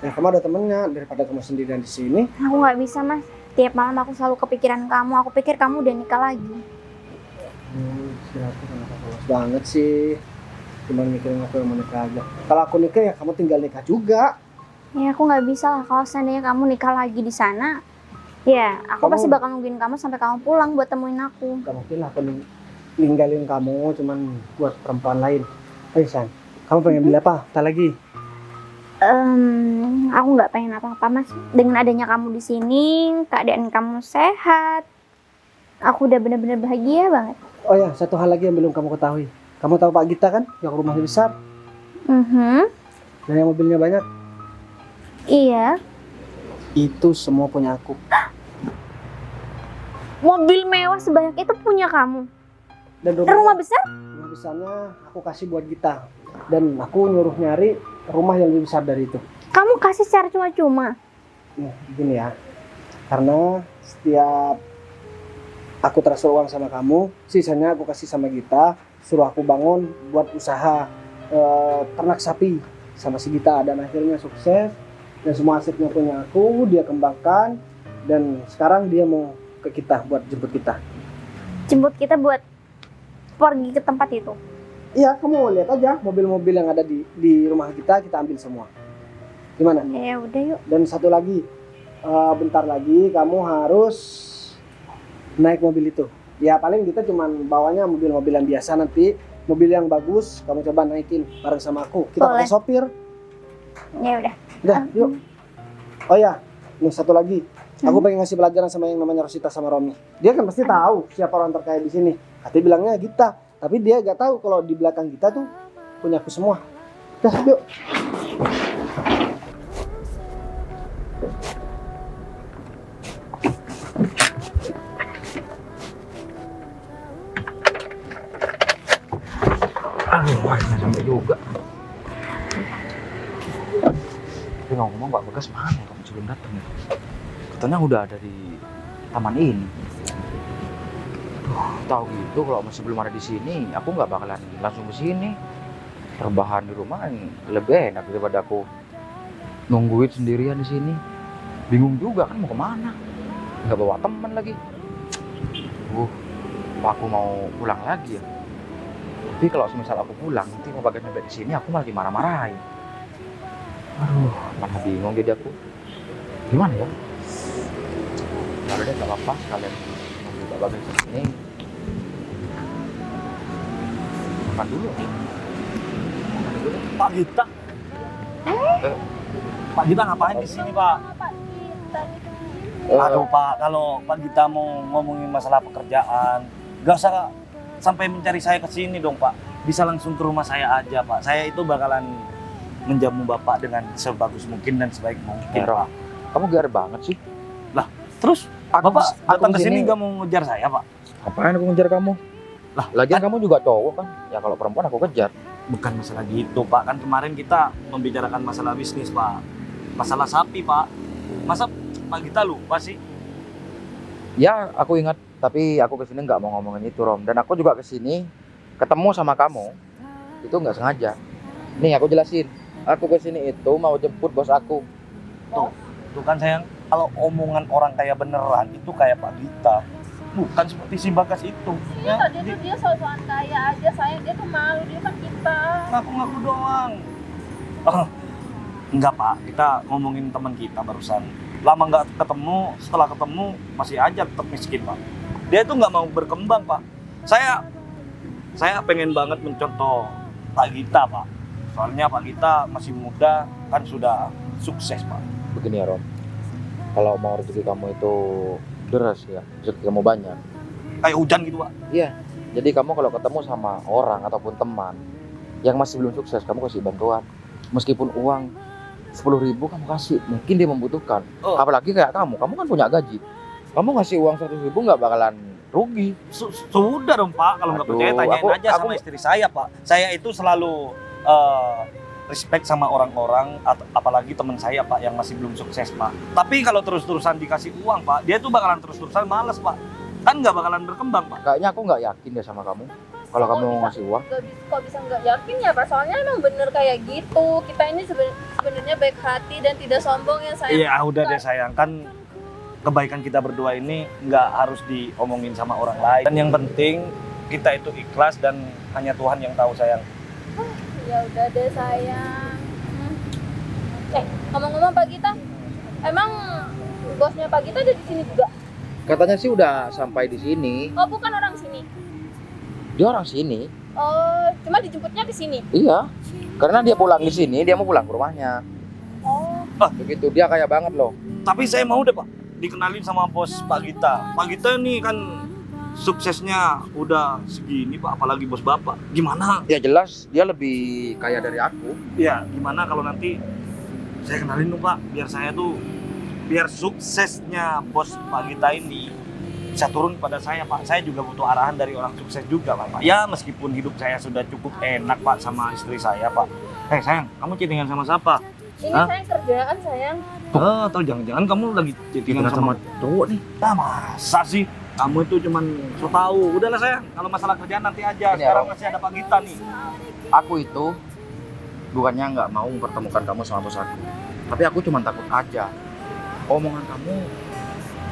Ya kamu ada temennya daripada kamu sendirian di sini. Aku nggak bisa, Mas. Tiap malam aku selalu kepikiran kamu. Aku pikir kamu udah nikah lagi. Siapa kenapa polos banget sih? Cuma mikirin aku yang mau nikah aja. Kalau aku nikah ya kamu tinggal nikah juga. Ya aku nggak bisa lah kalau seandainya kamu nikah lagi di sana. Ya, aku Kamu- pasti bakal nungguin kamu sampai kamu pulang buat temuin aku. Gak mungkin lah aku ninggalin kamu cuman buat perempuan lain. Ayo San, kamu pengen beli apa? Tak lagi. Aku nggak pengen apa-apa Mas. Dengan adanya kamu di sini, keadaan kamu sehat, aku udah bener-bener bahagia banget. Oh ya, satu hal lagi yang belum kamu ketahui. Kamu tahu Pak Gita kan, yang rumahnya besar dan yang mobilnya banyak? Iya. Itu semua punya aku. Mobil mewah sebanyak itu punya kamu. Dan Rumah besar? rumah besarnya aku kasih buat Gita. Dan aku nyuruh nyari rumah yang lebih besar dari itu. Kamu kasih secara cuma-cuma. Nah, gini ya. Karena setiap aku transfer uang sama kamu, sisanya aku kasih sama Gita, suruh aku bangun buat usaha ternak sapi sama si Gita, dan akhirnya sukses dan semua asetnya punya aku, dia kembangkan, dan sekarang dia mau ke kita buat jemput kita. Jemput kita buat pergi ke tempat itu. Iya, kamu lihat aja mobil-mobil yang ada di rumah kita ambil semua. Gimana? Ya udah yuk. Dan satu lagi, bentar lagi kamu harus naik mobil itu. Ya paling kita cuman bawanya mobil-mobil yang biasa, nanti mobil yang bagus kamu coba naikin bareng sama aku. Kita Boleh. pakai sopir. Ya udah. Udah, yuk. Oh ya, nih satu lagi. Aku pengen ngasih pelajaran sama yang namanya Rosita sama Romi. Dia kan pasti tahu siapa orang terkaya di sini. Katanya bilangnya Gita, tapi dia gak tahu kalau di belakang Gita tuh punya aku semua. Udah, yuk. Aduh, akhirnya sampai juga. Tapi ngomong-ngomong Pak Bagas mana ya kamu sebelum datang ya? Katanya udah ada di taman ini. Duh, tahu gitu kalau masih belum ada di sini, aku nggak bakalan langsung ke sini. Rebahan di rumah kan lebih enak daripada aku nungguin sendirian di sini. Bingung juga kan mau kemana? Nggak bawa teman lagi. Apa aku mau pulang lagi ya? Tapi kalau semisal aku pulang, nanti Pak Bagas sampai di sini aku malah dimarah-marahin. Aduh, mana bingung jadi aku. Gimana ya? Kalau deh nggak apa-apa, sekalian nunggu Pak Bagas di sini. Makan dulu. Pak Gita. Pak Gita ngapain di sini, Pak? Aduh, Pak, kalau Pak Gita mau ngomongin masalah pekerjaan, nggak usah sampai mencari saya ke sini dong, Pak. Bisa langsung ke rumah saya aja, Pak. Saya itu bakalan menjamu Bapak dengan sebagus mungkin dan sebaik mungkin, Ero, Pak. kamu GR banget sih. Terus Bapak datang ke sini nggak mau ngejar saya, Pak? Ngapain aku ngejar kamu? Lah, Lagian kamu juga cowok kan? Ya kalau perempuan aku kejar. bukan masalah gitu, Pak. Kan kemarin kita membicarakan masalah bisnis, Pak. Masalah sapi, Pak. Masa Pak Gita lupa sih? Ya, aku ingat. Tapi aku kesini nggak mau ngomongin itu, Rom. Dan aku juga kesini ketemu sama kamu. Itu nggak sengaja. Nih, aku jelasin. Aku kesini itu mau jemput bos aku. Tuh kan sayang, kalau omongan orang kaya beneran itu kayak Pak Gita. Bukan seperti si Bagas itu. Iya, tadi tuh dia soal-soal kaya aja, sayang. Dia tuh malu, dia kan kita. Ngaku-ngaku doang. Oh, enggak, Pak. Kita ngomongin teman kita barusan. Lama nggak ketemu, setelah ketemu masih aja tetap miskin, Pak. Dia itu nggak mau berkembang, Pak. Saya pengen banget mencontoh Pak Gita, Pak. Soalnya Pak Gita masih muda, kan sudah sukses, Pak. Begini ya, Rom. Kalau mau rezeki kamu itu deras ya, rezeki kamu banyak. Kayak hujan gitu, Pak. Iya. Jadi kamu kalau ketemu sama orang ataupun teman yang masih belum sukses, kamu kasih bantuan. Meskipun uang 10.000 kamu kasih, mungkin dia membutuhkan. Oh. Apalagi kayak kamu kan punya gaji. Kamu ngasih uang 100.000 nggak bakalan rugi. Sudah dong, Pak. Kalau nggak Aduh, percaya tanyain aja aku- sama istri saya, Pak. Saya itu selalu respect sama orang-orang, apalagi teman saya, Pak, yang masih belum sukses, Pak. Tapi kalau terus-terusan dikasih uang, Pak, dia tuh bakalan terus-terusan males, Pak. Kan nggak bakalan berkembang, Pak. Kayaknya aku nggak yakin deh sama kamu. Kalau kamu mau ngasih uang, Kok bisa nggak yakin ya, Pak? Soalnya emang bener kayak gitu. Kita ini sebenarnya baik hati dan tidak sombong ya, sayang. Iya, udah deh sayang. Kan kebaikan kita berdua ini nggak harus diomongin sama orang lain. Dan yang penting kita itu ikhlas dan hanya Tuhan yang tahu, sayang. Ya udah deh, sayang. Ngomong-ngomong Pak Gita, emang bosnya Pak Gita ada di sini juga? katanya sih udah sampai di sini. Oh, bukan orang sini. Dia orang sini. Oh, cuma dijemputnya ke sini. Iya. Karena dia pulang di sini, dia mau pulang ke rumahnya. Begitu, dia kaya banget loh. Tapi saya mau deh Pak, dikenalin sama bos Pak Gita. Pak Gita ini kan suksesnya udah segini Pak, apalagi bos Bapak. Gimana? Ya jelas, dia lebih kaya dari aku. Ya, gimana kalau nanti saya kenalin dong Pak, biar suksesnya bos Pak Gita ini bisa turun pada saya Pak. Saya juga butuh arahan dari orang sukses juga Pak. Ya meskipun hidup saya sudah cukup enak Pak sama istri saya Pak. Sayang, kamu chattingan sama siapa? Ini Hah? sayang kerjaan sayang. Atau jangan-jangan kamu lagi chattingan sama cowok nih. Nah, masa sih? Kamu itu cuman so tahu. Udahlah sayang, kalau masalah kerjaan nanti aja. Ini Sekarang ya, masih ada Pak Gita nih. Aku itu bukannya nggak mau mempertemukan kamu sama bos aku, tapi aku cuma takut aja. Omongan kamu,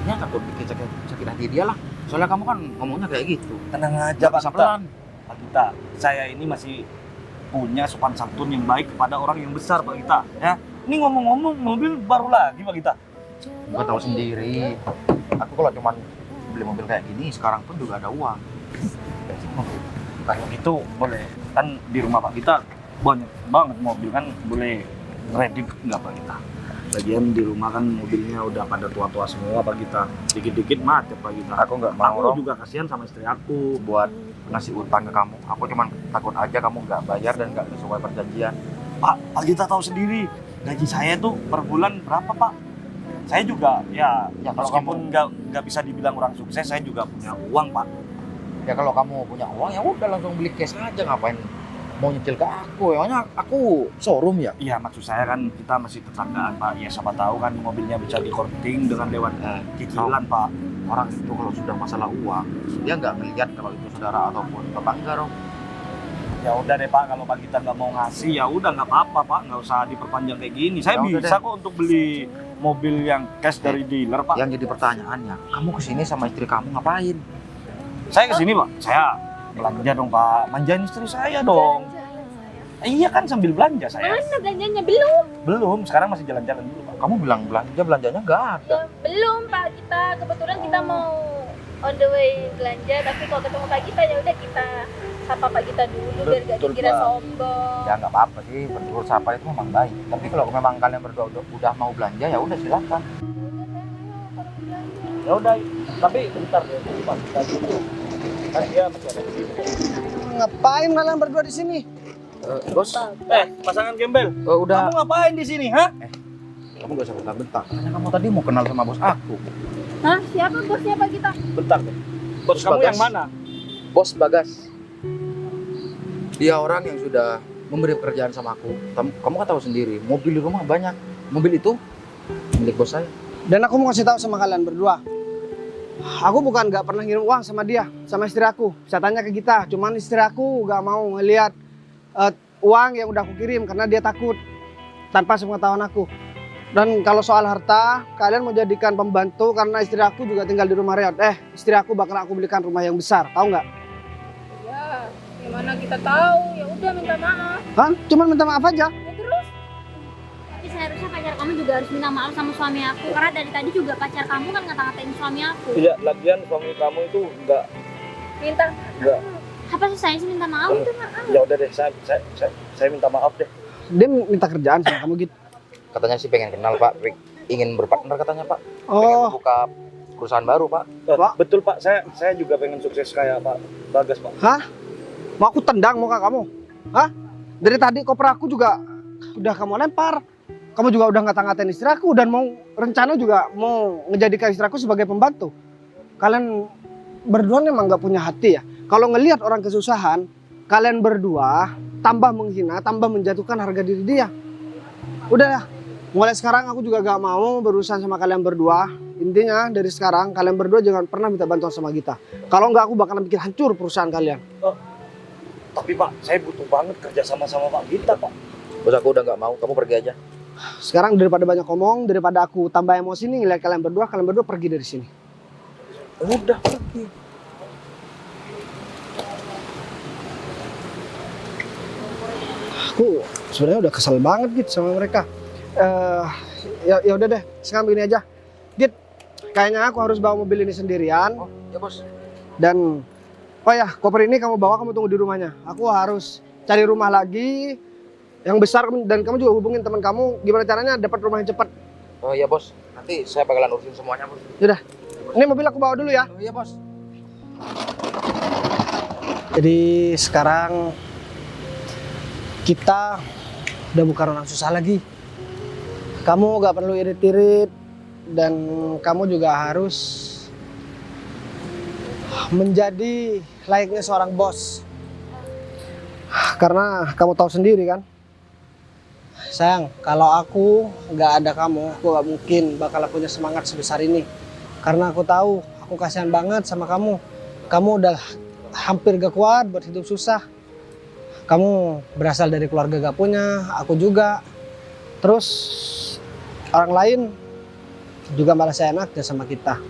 ya takut bikin sakit hati dia lah. Soalnya kamu kan ngomongnya kayak gitu. Tenang aja Pak Gita. Pelan. Pak Gita, saya ini masih punya sopan santun yang baik kepada orang yang besar Pak Gita. Ya, ini ngomong-ngomong mobil baru lagi Pak Gita. Bukan tahu sendiri. Aku kalau cuma beli mobil kayak gini, sekarang pun juga ada uang. Kalau gitu boleh. Kan di rumah Pak Gita banyak banget mobil, kan boleh kredit nggak Pak Gita? Lagian di rumah kan mobilnya udah pada tua-tua semua Pak Gita. Dikit-dikit macet Pak Gita. Aku nggak mau, Aku Rom, juga kasihan sama istri aku. buat ngasih utang ke kamu. Aku cuma takut aja kamu nggak bayar dan nggak sesuai perjanjian. Pak Gita tahu sendiri, gaji saya tuh per bulan berapa Pak? Saya juga ya kalau meskipun nggak bisa dibilang orang sukses, saya juga punya uang Pak. Ya kalau kamu punya uang ya udah langsung beli cash aja, ngapain mau nyicil ke aku? Emangnya aku showroom ya? Iya, maksud saya kan kita masih tetanggaan Pak. Ya siapa tahu kan mobilnya bisa dikorting dengan lewat cicilan Pak. Orang itu kalau sudah masalah uang, dia nggak melihat kalau itu saudara ataupun tetangga, Rom. Ya udah deh Pak, kalau Pak Gita nggak mau ngasih ya udah nggak apa-apa Pak, nggak usah diperpanjang kayak gini. Saya Ya udah bisa deh. kok untuk beli mobil yang cash dari dealer Pak. Yang jadi pertanyaannya, kamu kesini sama istri kamu ngapain? Saya kesini Pak, saya belanja dong Pak, manjain istri saya dong. Iya kan sambil belanja saya. Mana belanjanya? Belum. Belum, sekarang masih jalan-jalan dulu Pak. Kamu bilang belanjanya nggak ada. Ya, belum Pak kita. Kebetulan kita mau on the way belanja, tapi kalau ketemu Pak Gita ya udah kita sapa Pak Gita dulu biar gak Betul, dikira Pak. sombong. Ya nggak apa-apa sih, bertutur sapa itu memang baik. Tapi kalau memang kalian berdua udah mau belanja ya udah silakan. Ya udah, tapi bentar deh Pak Gita dulu. Kan dia masih ada di sini. Ngapain kalian berdua di sini? Bos, Pasangan gembel. udah. Kamu ngapain di sini, ha? Kamu gak usah bentar-bentar. Katanya kamu tadi mau kenal sama bos aku. Hah? Siapa bosnya Pak Gita? Bentar deh. Bos kamu Bagas. yang mana? Bos Bagas. Dia orang yang sudah memberi pekerjaan sama aku. Kamu kan tahu sendiri, mobil di rumah banyak. Mobil itu milik bos saya. Dan aku mau kasih tahu sama kalian berdua. Aku bukan nggak pernah ngirim uang sama dia, sama istri aku. Bisa tanya ke kita. Cuman istri aku nggak mau ngelihat uang yang udah aku kirim karena dia takut tanpa sepengetahuan aku. Dan kalau soal harta, kalian mau jadikan pembantu karena istri aku juga tinggal di rumah Riyad. Istri aku bakal aku belikan rumah yang besar, tahu nggak? Ya, gimana kita tahu? Ya udah minta maaf. Hah? Cuman minta maaf aja. Ya terus? Tapi seharusnya pacar kamu juga harus minta maaf sama suami aku. Karena dari tadi juga pacar kamu kan ngata-ngatain suami aku. Iya, lagian suami kamu itu enggak. Minta. Apa sih saya sih minta maaf? Minta maaf. Ya udah deh, saya minta maaf deh. Dia minta kerjaan sama kamu gitu. Katanya sih pengen kenal Pak, ingin berpartner katanya Pak. Pengen Oh, buka perusahaan baru Pak. Pak. Betul Pak, saya juga pengen sukses kayak Pak Bagas Pak. mau aku tendang muka kamu? Hah? Dari tadi koper aku juga udah kamu lempar. Kamu juga udah ngata-ngatain istri aku dan mau rencana juga mau ngejadikan istri aku sebagai pembantu. Kalian berdua memang nggak punya hati ya. Kalau ngelihat orang kesusahan, kalian berdua tambah menghina, tambah menjatuhkan harga diri dia. Udah ya, mulai sekarang aku juga gak mau berurusan sama kalian berdua. Intinya dari sekarang kalian berdua jangan pernah minta bantuan sama kita. Kalau nggak aku bakalan bikin hancur perusahaan kalian. Tapi Pak, saya butuh banget kerja sama Pak Gita Pak. Bos aku udah nggak mau, kamu pergi aja. Sekarang daripada banyak ngomong, daripada aku tambah emosi nih ngeliat kalian berdua pergi dari sini. Udah pergi. Aku sebenarnya udah kesel banget gitu sama mereka. Ya udah deh, sekarang begini aja. Git, kayaknya aku harus bawa mobil ini sendirian. Oh, ya bos. Dan oh ya, koper ini kamu bawa, kamu tunggu di rumahnya. Aku harus cari rumah lagi yang besar, dan kamu juga hubungin teman kamu gimana caranya dapat rumah yang cepat. Oh iya bos, nanti saya bakalan urusin semuanya bos. Yaudah, ini mobil aku bawa dulu ya. Oh iya bos. Jadi sekarang kita udah bukan orang susah lagi. Kamu gak perlu irit-irit, dan kamu juga harus menjadi layaknya seorang bos. Karena kamu tahu sendiri kan, sayang, kalau aku gak ada kamu, aku gak mungkin bakal punya semangat sebesar ini. Karena aku tahu, aku kasihan banget sama kamu. Kamu udah hampir gak kuat buat hidup susah. Kamu berasal dari keluarga gak punya, aku juga. Terus orang lain juga malah seenaknya sama kita.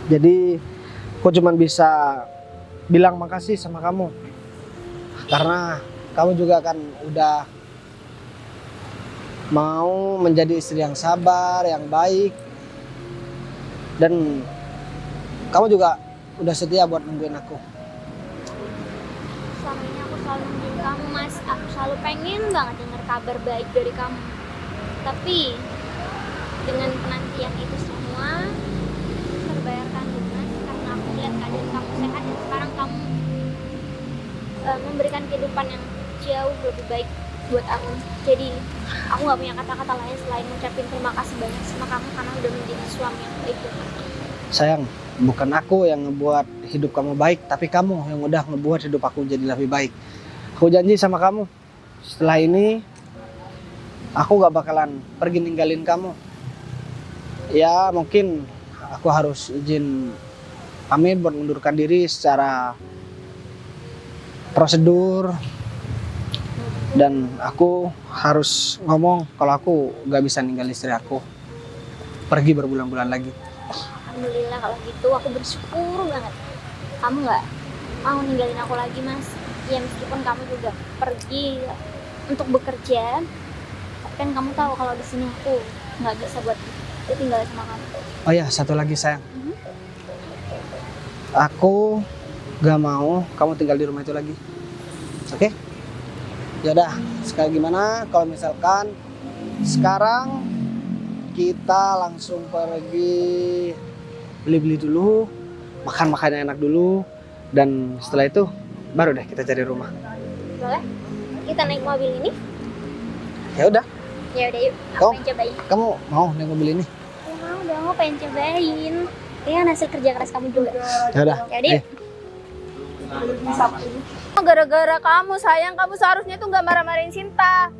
Jadi aku cuma bisa bilang makasih sama kamu. Karena kamu juga kan udah mau menjadi istri yang sabar, yang baik. Dan kamu juga udah setia buat nungguin aku. Selama ini aku selalu nungguin kamu, Mas. Aku selalu pengen banget dengar kabar baik dari kamu. Tapi dengan penantian itu semua terbayarkan dengan karena aku lihat keadaan kamu sehat dan sekarang kamu memberikan kehidupan yang jauh lebih baik buat aku. Jadi aku nggak punya kata-kata lain selain ngucapin terima kasih banyak sama kamu karena udah menjadi suami yang baik buat aku. Sayang, bukan aku yang ngebuat hidup kamu baik, tapi kamu yang udah ngebuat hidup aku jadi lebih baik. Aku janji sama kamu, setelah ini aku gak bakalan pergi ninggalin kamu. Ya mungkin aku harus izin pamit buat mundurkan diri secara prosedur. Dan aku harus ngomong kalau aku gak bisa ninggalin istri aku pergi berbulan-bulan lagi. Alhamdulillah kalau gitu, aku bersyukur banget. Kamu nggak mau ninggalin aku lagi, Mas. Ya meskipun kamu juga pergi untuk bekerja, tapi kan kamu tahu kalau di sini aku nggak bisa buat tinggal sama kamu. Oh ya, satu lagi sayang. Aku gak mau kamu tinggal di rumah itu lagi. Oke? Yaudah, sekarang gimana kalau misalkan sekarang kita langsung pergi beli-beli dulu, makan-makan yang enak dulu, dan setelah itu baru deh kita cari rumah. Boleh? Kita naik mobil ini? Ya udah, Ya udah yuk, aku Kau? pengen cobain. kamu mau naik mobil ini? Mau dong, aku pengen cobain. Ini kan hasil kerja keras kamu juga. Ya udah. Ya udah yuk. Gara-gara kamu sayang, kamu seharusnya tuh nggak marah-marahin Sinta.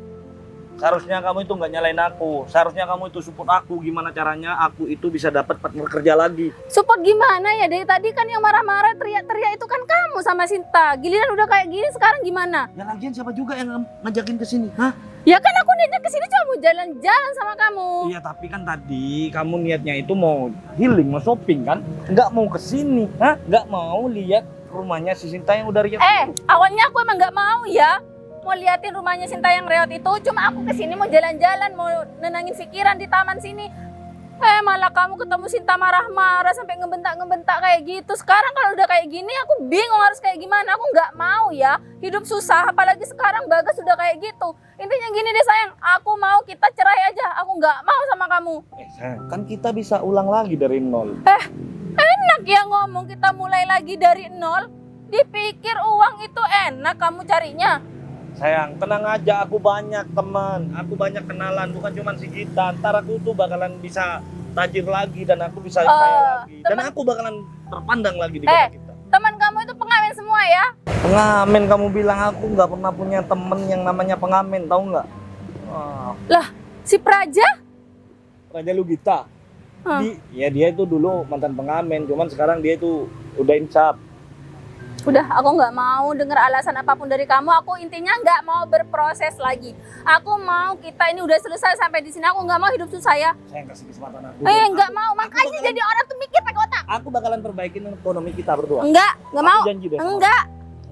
Seharusnya kamu itu nggak nyalain aku. Seharusnya kamu itu support aku. Gimana caranya aku itu bisa dapat partner kerja lagi? Support gimana ya? Dari tadi kan yang marah-marah teriak-teriak itu kan kamu sama Sinta. Giliran udah kayak gini sekarang gimana? Ya lagian siapa juga yang ngajakin ke sini? Hah? Ya kan aku niatnya kesini cuma mau jalan-jalan sama kamu. Iya, tapi kan tadi kamu niatnya itu mau healing, mau shopping kan? Nggak mau ke sini, hah? Nggak mau lihat rumahnya si Sinta yang udah riap. Awalnya aku emang nggak mau ya. Mau liatin rumahnya Sinta yang reot itu, cuma aku kesini mau jalan-jalan, mau nenangin pikiran di taman sini. Malah kamu ketemu Sinta marah-marah sampai ngebentak-ngebentak kayak gitu. Sekarang kalau udah kayak gini aku bingung harus kayak gimana. Aku nggak mau ya hidup susah, apalagi sekarang Bagas sudah kayak gitu. Intinya gini deh sayang, aku mau kita cerai aja. Aku nggak mau sama kamu. Sayang, kan kita bisa ulang lagi dari nol. Enak ya ngomong kita mulai lagi dari nol. Dipikir uang itu enak kamu carinya. Sayang, tenang aja, aku banyak teman, aku banyak kenalan, bukan cuma si Gita. Ntar aku tuh bakalan bisa tajir lagi dan aku bisa kaya lagi. Dan aku bakalan terpandang lagi di kota kita. Teman kamu itu pengamen semua ya? Pengamen, kamu bilang aku nggak pernah punya temen yang namanya pengamen, tahu nggak? Si Praja? Raja lu Gita. Ya dia itu dulu mantan pengamen, cuman sekarang dia itu udah insaf. Udah, aku nggak mau denger alasan apapun dari kamu. Aku intinya nggak mau berproses lagi. Aku mau kita ini udah selesai sampai di sini. Aku nggak mau hidup susah ya. Saya kasih kesempatan aku. Nggak mau. Makanya jadi orang tuh mikir pakai otak. Aku bakalan perbaikin ekonomi kita berdua. Nggak mau. Aku janji deh.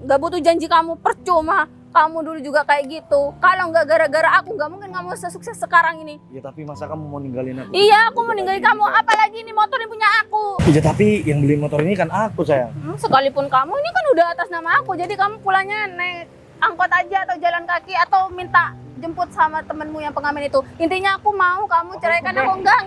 Nggak butuh janji kamu, percuma. Kamu dulu juga kayak gitu. Kalau nggak gara-gara aku, nggak mungkin kamu sesukses sekarang ini. Ya tapi masa kamu mau ninggalin aku? Iya, aku mau ninggalin kamu. Apalagi ini motor yang punya aku. Iya tapi yang beli motor ini kan aku sayang. Sekalipun kamu ini kan udah atas nama aku. Jadi kamu pulangnya naik angkot aja atau jalan kaki atau minta jemput sama temenmu yang pengamen itu. Intinya aku mau kamu ceraikan aku. Enggak.